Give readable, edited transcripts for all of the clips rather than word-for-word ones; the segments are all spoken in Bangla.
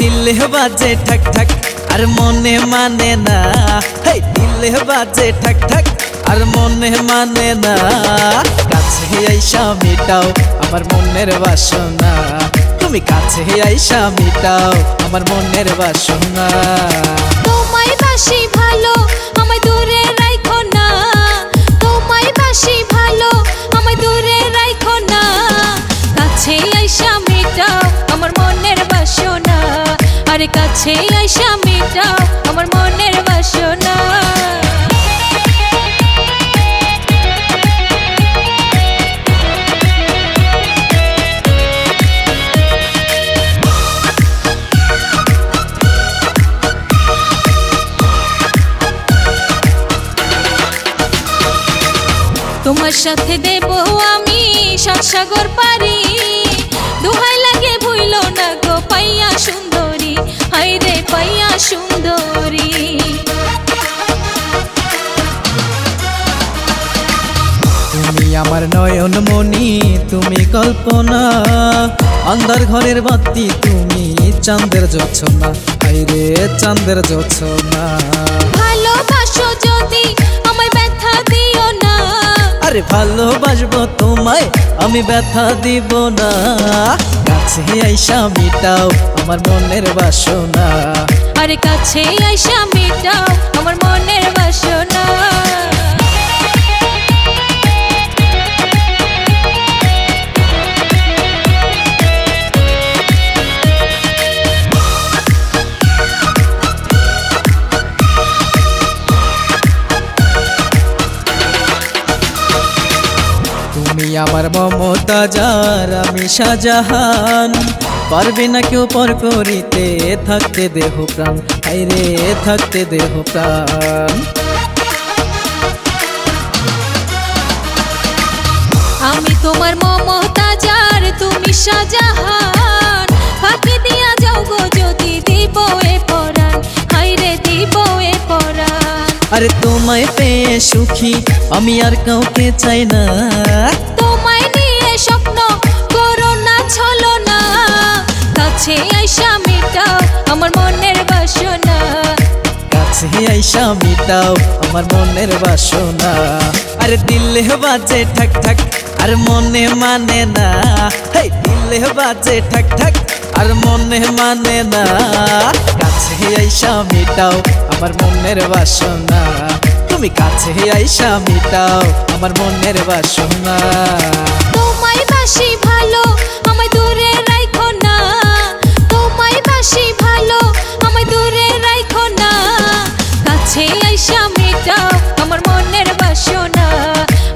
দিলে বাজে ঠক ঠক আর মনে মানে না, দিলে বাজে ঠক ঠক আর মনে মানে না। কাছে আইসা মিটাও আমার মনের বাসনা, তুমি কাছে আইসা মিটাও আমার মনের বাসনা। তোমায় বাসি ভালো আমায় দূরে রাখো না, তোমায় বাসি ভালো আমায় দূরে রাখো না। কাছে আইসা মিটাও আমার মনের বাসনা, আরে কাছে আইসা মিটাও আমার মনের বাসনা। তোমার সাথে দেব আমি সাত সাগর পারি, দোহাই লাগে ভুইলো না গো পাইয়া সুন্দরী, হায় রে পাইয়া সুন্দরী। তুমি আমার নয়ন মনি, তুমি কল্পনা, অন্ধকার ঘরের বাতি তুমি চাঁদের জোছনা, হায় রে চাঁদের জোছনা। ভালোবাসো যদি আমায় ব্যথা দিও না, আরে ভালোবাসবো তোমায় আমি ব্যথা দিব না। কাছে আইসা মিটাও আমার মনের বাসনা, আরে কাছে আইসা মিটাও আমার মনের বাসনা। তুমি আমার মমতাজার আমি শাহজাহান, পারবে না কেউ পর করিতে থাকতে দেহ প্রাণ, হায়রে থাকতে দেহ প্রাণ। আমি তোমার মমতাজার তুমি শাহজাহান, ফাঁকি দিয়া যাও গো যদি দিব এ পরাণ, হায়রে দিব এ পরাণ। আরে তোমায় পেয়ে সুখী আমি আর কাউকে চাই না, তোমায় নিয়ে স্বপ্ন করো না ছলো না। কাছে আইসা মিটাও আমার মনের বাসনা, কাছে আইসা মিটাও আমার মনের বাসনা। আরে দিলে বাজে ঠক ঠক আর মনে মানে না, দিলে বাজে ঠক ঠক আর মনে মানে না। কাছে আইসা মিটাও আমার মনের বাসনা, তুমি কাছে আইসা মিটাও আমার মনের বাসনা। তোমায় বাসি ভালো আমায় দূরে রাখো না, তোমায় বাসি ভালো আমায় দূরে রাখো না। কাছে আইসা মিটাও আমার মনের বাসনা,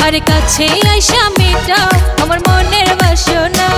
আরে কাছে আইসা মিটাও আমার মনের বাসনা।